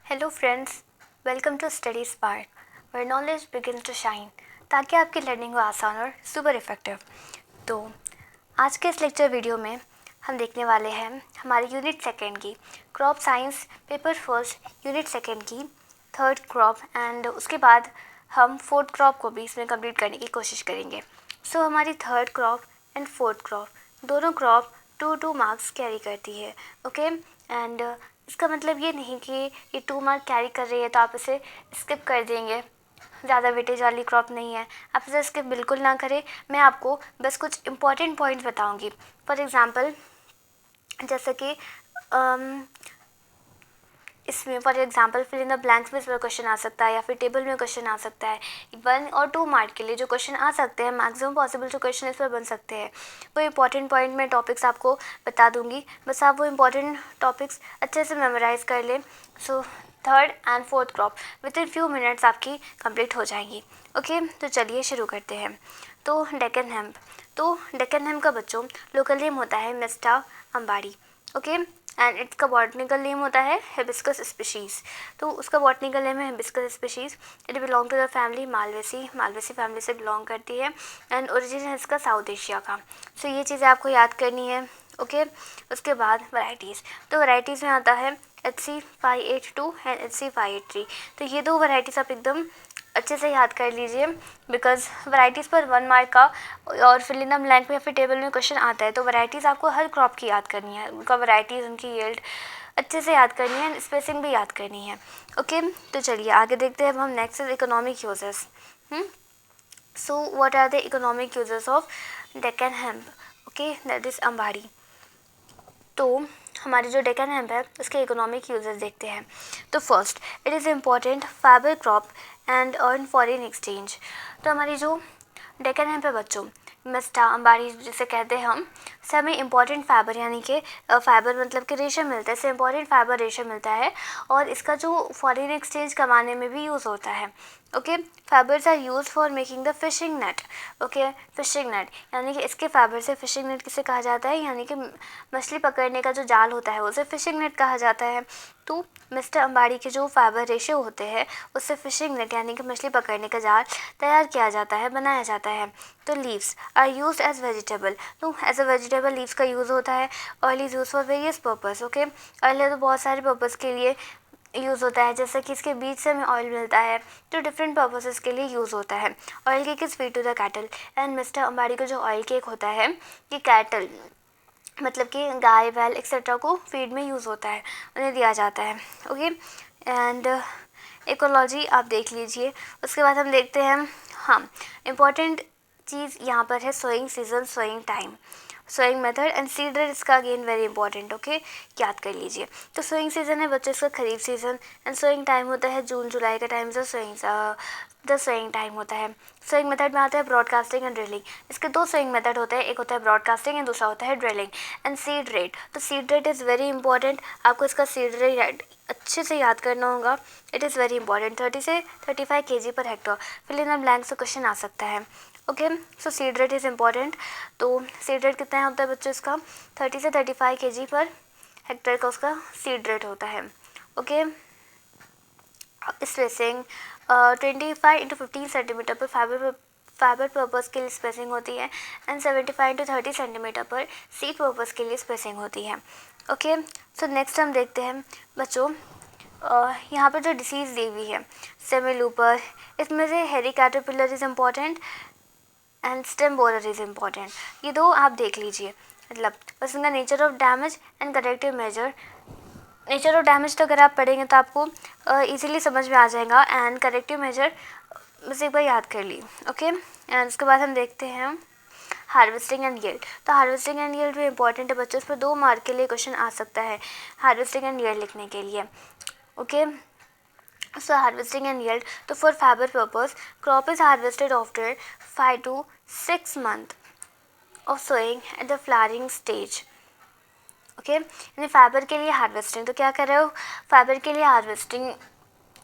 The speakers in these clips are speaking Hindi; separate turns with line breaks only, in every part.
Hello friends, welcome to study spark where knowledge begins to shine, ताकि आपकी लर्निंग हो आसान और सुपर इफेक्टिव। तो आज के इस लेक्चर वीडियो में हम देखने वाले हैं हमारे यूनिट सेकेंड की crop science paper first unit second की थर्ड क्रॉप, एंड उसके बाद हम फोर्थ क्रॉप को भी इसमें कंप्लीट करने की कोशिश करेंगे। सो हमारी third crop and fourth crop दोनों क्रॉप 2 मार्क्स कैरी करती है। ओके, एंड इसका मतलब ये नहीं कि ये 2 मार्क कैरी कर रही है तो आप इसे स्किप कर देंगे, ज़्यादा वेटेज वाली क्रॉप नहीं है, आप इसे स्किप बिल्कुल ना करें। मैं आपको बस कुछ इंपॉर्टेंट पॉइंट्स बताऊंगी। फॉर एग्ज़ाम्पल, जैसे कि इसमें for example fill in the blanks में इसमें क्वेश्चन आ सकता है या फिर टेबल में क्वेश्चन आ सकता है। 1 और 2 मार्क के लिए जो क्वेश्चन आ सकते हैं, मैक्सिमम पॉसिबल जो क्वेश्चन इस पर बन सकते हैं, वो इंपॉर्टेंट पॉइंट में टॉपिक्स आपको बता दूंगी। बस आप वो इंपॉर्टेंट टॉपिक्स अच्छे से मेमोराइज कर लें। So third and fourth crop with in few minutes आपकी कंप्लीट हो जाएंगी। ओके, तो चलिए शुरू करते हैं। तो डेक्कन हेम्प, तो डेक्कन हेम्प का बच्चों लोकल नेम होता है मिस्टा अम्बाड़ी। ओके, एंड इसका बॉटनिकल नेम होता है हिबिस्कस स्पीशीज़। तो उसका बॉटनिकल नेम है hibiscus species. It belong to the family Malvaceae family से बिलोंग करती है, एंड ओरिजिन है इसका साउथ एशिया का। सो ये चीज़ें आपको याद करनी है। ओके, उसके बाद वैराइटीज़, तो वैराइटीज़ में आता है HC582 एंड HC583। तो ये दो वैराइटीज़ आप एकदम अच्छे से याद कर लीजिए, बिकॉज वैराइटीज़ पर 1 मार्क का और फिल इन द ब्लैंक में या फिर टेबल में क्वेश्चन आता है। तो वैराइटीज़ आपको हर क्रॉप की याद करनी है, उनका वैराइटीज़, उनकी यील्ड अच्छे से याद करनी है, स्पेसिंग भी याद करनी है। ओके, तो चलिए आगे देखते हैं। अब हम next is economic uses. So what are the economic uses of Deccan hemp? Okay, that is ambadi. तो हमारे जो डेक्कन हेम्प है उसके इकोनॉमिक यूजेस देखते हैं। तो first, it is important fibre crop and earn foreign exchange. तो हमारी जो डेक्कन हेम्प है बच्चों, मिस्टा अम्बाड़ी जिसे कहते हैं हम, से हमें इम्पॉर्टेंट फाइबर यानी कि फाइबर मतलब कि रेशम मिलता है, इससे इम्पॉर्टेंट फाइबर रेशम मिलता है, और इसका जो फॉरेन एक्सचेंज कमाने में भी यूज़ होता है। Okay, fibres are use for making the fishing net. Okay, fishing net यानी कि इसके फाइबर से, फिशिंग नेट किसे कहा जाता है, यानी कि मछली पकड़ने का जो जाल होता है उसे फिशिंग नेट कहा जाता है। तो मिस्टर अम्बाड़ी के जो फाइबर रेशो होते हैं उससे फिशिंग नेट यानी कि मछली पकड़ने का जाल तैयार किया जाता है, बनाया जाता है। तो leaves are use as vegetable, तो एज अ वेजिटेबल लीव्स का यूज़ होता है। Oil is use for various purpose. Okay, oil है तो बहुत सारे पर्पज़ के लिए यूज़ होता है, जैसे कि इसके बीज से हमें ऑयल मिलता है, तो डिफरेंट पर्पसेस के लिए यूज़ होता है। Oil cake is feed to the cattle, and mesta ambadi का जो ऑयल केक होता है ये कैटल मतलब कि गाय बैल एक्सेट्रा को फीड में यूज़ होता है, उन्हें दिया जाता है। ओके, एंड इकोलॉजी आप देख लीजिए। उसके बाद हम देखते हैं, हाँ, इम्पॉर्टेंट चीज़ यहाँ पर है sowing season, sowing time, sowing method and seed rate, इसका अगेन वेरी इंपॉर्टेंट। ओके, याद कर लीजिए। तो सोइंग सीजन है बच्चों इसका kharif season, and sowing time होता है जून जुलाई का टाइम, जो सोइंग टाइम होता है। सोइंग मेथड में आता है ब्रॉडकास्टिंग एंड ड्रिलिंग। इसके 2 सोइंग मेथड होते हैं, एक होता है ब्रॉडकास्टिंग एंड दूसरा होता है ड्रिलिंग। एंड सीड रेट, तो seed rate is very important, आपको इसका सीड रेट अच्छे से याद करना होगा। इट इज़ वेरी इंपॉर्टेंट, 30 से 35 kg per hectare. Fill in the blank से क्वेश्चन आ सकता है। Okay, so seed rate is important. तो सीड रेट कितना होता है बच्चों इसका, 30 से 35 kg पर हेक्टर का उसका सीड रेट होता है। ओके, स्पेसिंग 25 × 15 सेंटीमीटर पर फाइबर पर्पज़ के लिए स्पेसिंग होती है, एंड 75 × 30 सेंटीमीटर पर सीड पर्पज़ के लिए स्पेसिंग होती है। ओके, सो नेक्स्ट हम देखते हैं बच्चों, यहाँ पर जो डिसीज़ दी हुई है सेमीलूपर, इसमें से hairy caterpillar is important and stem borer is important. ये 2 आप देख लीजिए। मतलब बस इनका nature of damage and corrective measure. Nature of damage तो अगर आप पढ़ेंगे तो आपको इजीली समझ में आ जाएगा, एंड करेक्टिव मेजर बस एक बार याद कर ली। ओके, एंड उसके बाद हम देखते हैं हार्वेस्टिंग एंड यील्ड। तो हार्वेस्टिंग एंड यील्ड भी इंपॉर्टेंट है बच्चों, इस पर 2 मार्क के लिए क्वेश्चन आ सकता है हार्वेस्टिंग एंड यील्ड लिखने के लिए। Okay, so harvesting and yield, तो for fibre purpose crop is harvested after 5 to 6 months of sowing at the flowering stage. Okay, यानी फाइबर के लिए हार्वेस्टिंग, तो क्या कर रहे हो, फाइबर के लिए हार्वेस्टिंग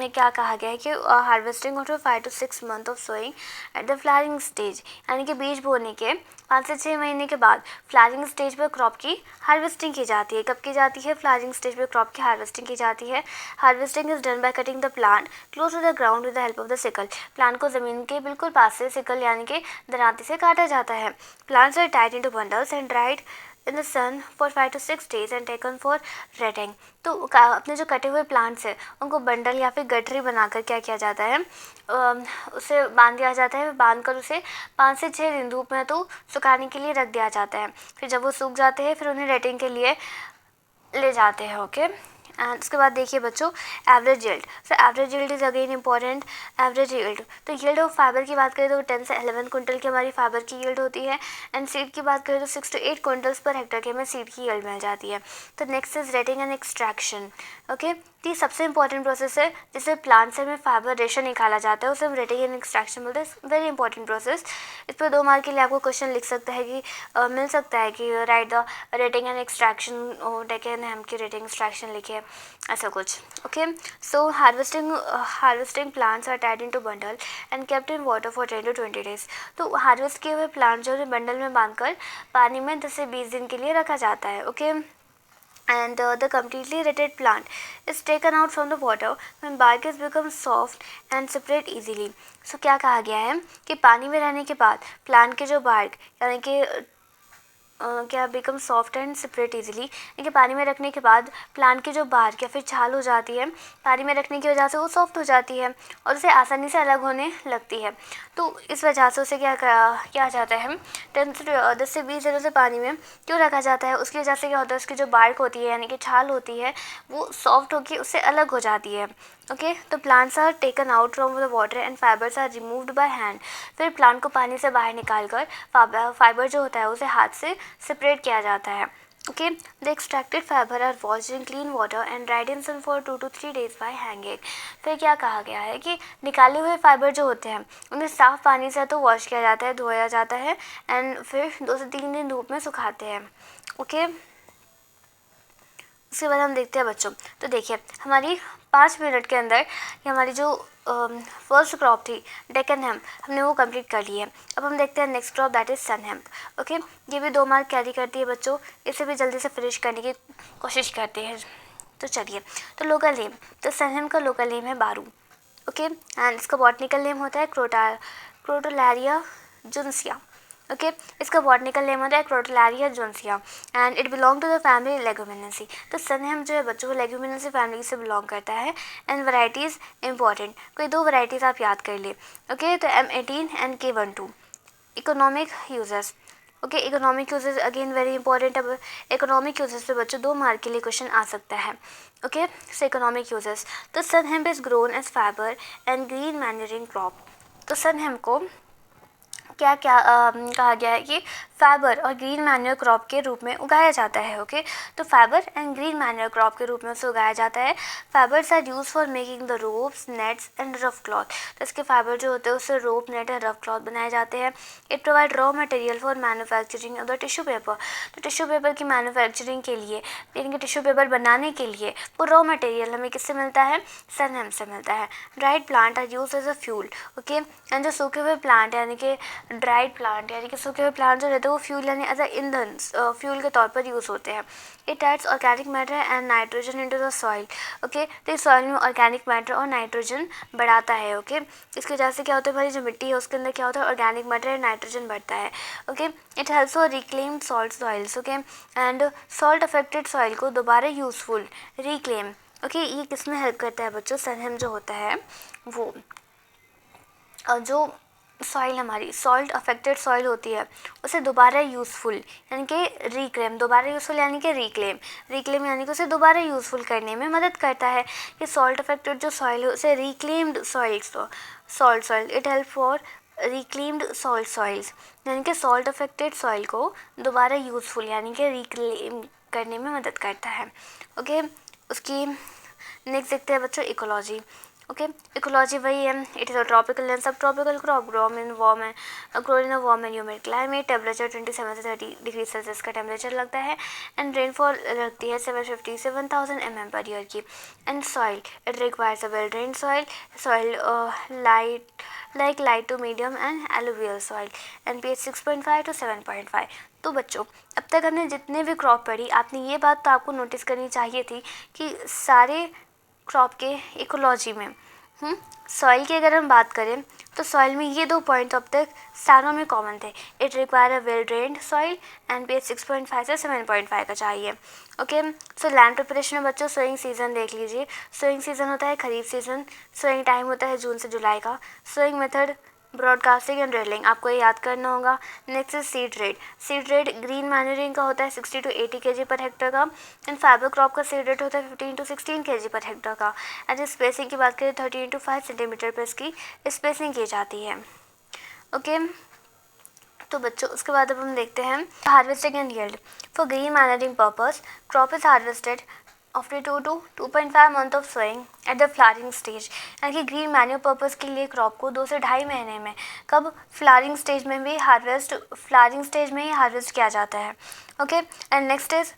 में क्या कहा गया है कि harvesting after 5 to 6 month of sowing at the flowering stage, यानी कि बीज बोने के 5 से 6 महीने के बाद फ्लावरिंग स्टेज पर क्रॉप की हार्वेस्टिंग की जाती है। कब की जाती है? फ्लावरिंग स्टेज पर क्रॉप की हार्वेस्टिंग की जाती है। Harvesting is done by cutting the plant close to the ground with the help of the sickle. Plant को ज़मीन के बिल्कुल पास से सिकल यानी कि दरांती से काटा जाता है। Plants are tied into bundles and dried in the sun for 5 to 6 days and taken for retting. तो अपने जो कटे हुए प्लांट्स हैं उनको बंडल या फिर गठरी बनाकर क्या किया जाता है, उसे बांध दिया जाता है। बांध कर उसे 5 से 6 दिन धूप में तो सुखाने के लिए रख दिया जाता है। फिर जब वो सूख जाते हैं फिर उन्हें रेटिंग के लिए ले जाते हैं। ओके, एंड उसके बाद देखिए बच्चों, average yield. So average yield is again important. Average yield, तो यील्ड ऑफ फाइबर की बात करें तो 10 से 11 क्विंटल की हमारी फाइबर की यील्ड होती है। एंड सीड की बात करें तो 6 to 8 क्विंटल्स पर हेक्टर के हमें सीड की यील्ड मिल जाती है। तो next is rating and extraction. Okay, ये सबसे इंपॉर्टेंट प्रोसेस है जिससे प्लांट से हमें फाइबर रेशा निकाला जाता है, उसे हम रेटिंग एंड एक्सट्रैक्शन बोलते हैं। Very important process. इस पर 2 मार्क के लिए आपको क्वेश्चन लिख सकता है कि मिल सकता है कि right the retting and extraction, Deccan hemp की रेटिंग एक्सट्रैक्शन लिखे, ऐसा कुछ। Okay, so harvesting plants are tied into bundle and kept in water for 10 to 20 days। तो हार्वेस्ट किए हुए प्लांट जो है बंडल में बांधकर पानी में 10 से 20 दिन के लिए रखा जाता है। Okay, and the completely rotted plant is taken out from the water when bark has become soft and separate easily। so क्या कहा गया है कि पानी में रहने के बाद प्लांट के जो बार्क यानी कि क्या become soft and separate easily, यानी कि पानी में रखने के बाद प्लांट की जो बार्क या फिर छाल हो जाती है, पानी में रखने की वजह से वो सॉफ्ट हो जाती है और उसे आसानी से अलग होने लगती है। तो इस वजह से उसे क्या जाता है, 10 से 20 दिनों से पानी में क्यों रखा जाता है? उसकी वजह से क्या होता है, उसकी जो बार्क होती है यानी कि छाल होती है वो सॉफ्ट होकर उससे अलग हो जाती है। ओके, तो plants are taken out from the water and fibres are removed by hand. फिर प्लांट को पानी से बाहर निकाल कर फाइबर जो होता है उसे हाथ से सेपरेट किया जाता है। Okay, the extracted fibre are washed in clean water and dried in sun for 2 to 3 days by hanging. फिर क्या कहा गया है कि निकाले हुए फाइबर जो होते हैं उन्हें साफ़ पानी से तो वॉश किया जाता है, धोया जाता है एंड फिर 2 से 3 दिन धूप में सुखाते हैं। ओके, उसके बाद हम देखते हैं बच्चों। तो देखिए हमारी 5 मिनट के अंदर ये हमारी जो फर्स्ट क्रॉप थी डेकन हेम्प, हमने वो कंप्लीट कर ली है। अब हम देखते हैं next crop that is sun hemp. Okay, ये भी 2 मार्क कैरी करती है बच्चों, इसे भी जल्दी से फिनिश करने की कोशिश करते हैं। तो चलिए, तो लोकल नेम, तो सन हेम्प का लोकल नेम है बारू। ओके, एंड इसका बॉटनिकल नेम होता है क्रोटोलैरिया जुनसिया। ओके, इसका बॉटनिकल नेम होता है Crotalaria juncea and it belong to the family Leguminosae. तो सन हेम्प जो है बच्चों वो लेगुमिनेसी फैमिली से बिलोंग करता है। एंड वैराइटीज़ इंपॉर्टेंट, कोई 2 वैराइटीज़ आप याद कर ले। ओके, तो M18 and K12। Economic uses. Okay, economic uses again very important. अब इकोनॉमिक यूजेस पे बच्चों 2 मार्क के लिए क्वेश्चन आ सकता है। ओके, सो इकोनॉमिक यूजेस, तो sun hemp is grown as fibre and green manuring crop. तो सन हेम्प को क्या कहा गया है कि फाइबर और ग्रीन मैन्योर क्रॉप के रूप में उगाया जाता है। ओके, तो fibre and green manure crop के रूप में उसे उगाया जाता है। Fibres are use for making the ropes, nets and rough cloth. तो इसके फाइबर जो होते हैं उससे rope, net and rough cloth बनाए जाते हैं। It provide raw material for manufacturing of the tissue paper. तो टिश्यू पेपर की मैन्युफैक्चरिंग के लिए, यानी कि टिश्यू पेपर बनाने के लिए वो रॉ मटेरियल हमें किससे मिलता है? सन हेम्प से मिलता है। Dried plant are use as a fuel. Okay, and जो सूखे हुए प्लांट यानी कि ड्राइड प्लांट यानी कि सूखे हुए प्लांट जो रहते हैं वो फ्यूल यानी एज अ ईंधन, फ्यूल के तौर पर यूज़ होते हैं। It adds organic matter and nitrogen into the soil. Okay, तो इस सॉइल में ऑर्गेनिक मैटर और नाइट्रोजन बढ़ाता है। ओके, इसकी वजह से क्या होता है, हमारी जो मिट्टी है उसके अंदर क्या होता है, ऑर्गेनिक मैटर एंड नाइट्रोजन बढ़ता है। Okay, it helps for reclaimed salt soils. Okay, and salt affected soil को दोबारा यूजफुल रिक्लेम। ओके, ये किस में हेल्प करता है बच्चों? सन हेम्प जो होता है वो जो सॉइल हमारी सॉल्ट अफेक्टेड सॉइल होती है उसे दोबारा यूज़फुल यानी कि रिक्लेम, दोबारा यूज़फुल यानी कि रिक्लेम यानी कि उसे दोबारा यूज़फुल करने में मदद करता है। कि सॉल्ट अफेक्टेड जो सॉइल है उसे reclaimed salt soil, it help for reclaimed salt soils, यानी कि सॉल्ट अफेक्टेड सॉइल को दोबारा यूज़फुल यानी कि रिक्लेम करने में मदद करता है। ओके, उसकी नेक्स्ट देखते हैं बच्चों इकोलॉजी। ओके, इकोलॉजी वही है, it is a tropical and subtropical crop, grow in warm and humid climate, temperature 27 से 30 डिग्री सेल्सियस का टेम्परेचर लगता है, एंड रेनफॉल लगती है 750 से 1000 mm पर ईयर की। And soil, it requires a well drained soil light to medium and alluvial soil, and pH 6.5 to 7.5। तो बच्चों, अब तक हमने जितने भी क्रॉप पढ़ी, आपने ये बात तो आपको नोटिस करनी चाहिए थी कि सारे क्रॉप के इकोलॉजी में सॉइल की अगर हम बात करें तो सॉइल में ये 2 पॉइंट अब तक सारों में कॉमन थे। It require a well drained soil and pH 6.5 से 7.5 का चाहिए। ओके, सो लैंड प्रिपरेशन में बच्चों सोइंग सीज़न देख लीजिए। सोइंग सीज़न होता है खरीफ सीज़न, सोइंग टाइम होता है जून से जुलाई का। Sowing method, broadcasting and drilling, आपको ये याद करना होगा। Next is seed rate green manuring का होता है 60 to 80 kg पर हेक्टर का, एंड फाइबर क्रॉप का सीड रेट होता है 15 to 16 kg पर हेक्टर का। एंड स्पेसिंग की बात करें 30 into 5 सेंटीमीटर पर इसकी स्पेसिंग की जाती है। ओके, तो बच्चों उसके बाद अब हम देखते हैं harvesting and yield. For green manuring purpose crop is harvested after 2 to 2.5 month of sowing at the flowering stage, यानी कि ग्रीन मैन्यूर पर्पज़ के लिए क्रॉप को 2 से 2.5 महीने में, कब फ्लावरिंग स्टेज में ही हार्वेस्ट किया जाता है। Okay, and next is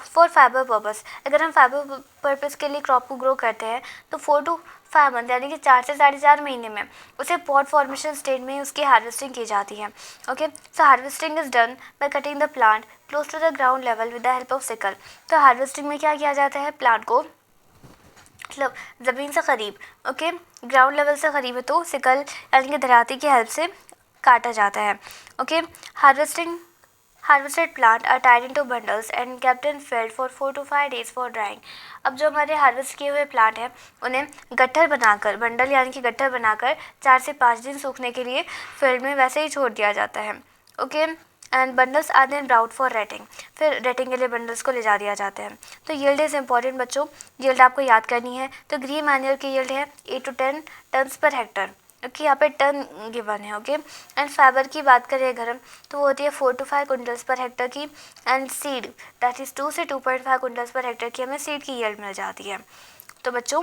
for fibre purpose, अगर हम फाइबर पर्पज़ के लिए क्रॉप को ग्रो करते हैं तो 4 to 5 मंथ यानी कि 4 से 4.5 महीने में उसे पॉट फॉर्मेशन स्टेज में उसकी हार्वेस्टिंग की जाती है। Okay, so harvesting is done by cutting the plant close to the ground level with the help of sickle. तो हार्वेस्टिंग में क्या किया जाता है, प्लांट को मतलब ज़मीन से करीब, ओके, ग्राउंड लेवल से करीब है तो सिकल यानी कि दराती की हेल्प से काटा जाता है। Okay, harvested plant are tied into bundles and kept in field for 4 to 5 days for drying. अब जो हमारे हार्वेस्ट किए हुए प्लांट हैं उन्हें गट्ठर बनाकर, बंडल यानी कि गट्ठर बनाकर 4 से 5 दिन सूखने के लिए फील्ड में वैसे ही छोड़ दिया जाता है। Okay, and bundles are then brought for retting, फिर रेटिंग के लिए बंडल्स को ले जा दिया जाता है। तो यील्ड इज़ इंपॉर्टेंट बच्चों, यील्ड आपको याद करनी है। तो ग्रीन मैन्योर की यील्ड है 8 to 10 tons per hectare. Okay, यहाँ पे टन गिवन है। ओके, एंड फाइबर की बात करें अगर हम तो वो होती है 4 to 5 क्विंटल्स पर हेक्टर की, एंड सीड दैट इज़ 2 से 2.5 क्विंटल्स पर हेक्टर की हमें सीड की यील्ड मिल जाती है। तो बच्चों,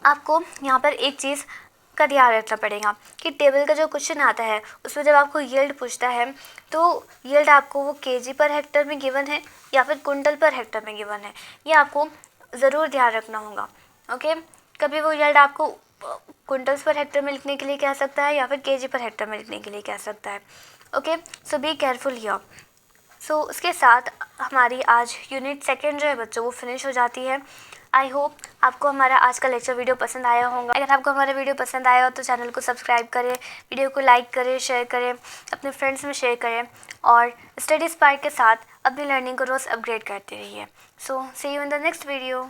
आपको यहाँ पर एक चीज़ का ध्यान रखना पड़ेगा कि टेबल का जो क्वेश्चन आता है उसमें जब आपको यील्ड पूछता है तो यील्ड आपको वो केजी पर हेक्टर में गिवन है या फिर कुंटल पर हेक्टर में गिवन है, ये आपको ज़रूर ध्यान रखना होगा। ओके, कभी वो यील्ड आपको कुंटल्स पर हेक्टर में लिखने के लिए कह सकता है या फिर केजी पर हेक्टर में लिखने के लिए कह सकता है। Okay, so be careful here. So उसके साथ हमारी आज यूनिट 2 जो है बच्चों वो फिनिश हो जाती है। आई होप आपको हमारा आज का लेक्चर वीडियो पसंद आया होगा। अगर आपको हमारा वीडियो पसंद आया हो तो चैनल को सब्सक्राइब करें, वीडियो को लाइक करें, शेयर करें, अपने फ्रेंड्स में शेयर करें और स्टडी स्पार्क के साथ अपनी लर्निंग को रोज़ अपग्रेड करते रहिए। So see you in the next video.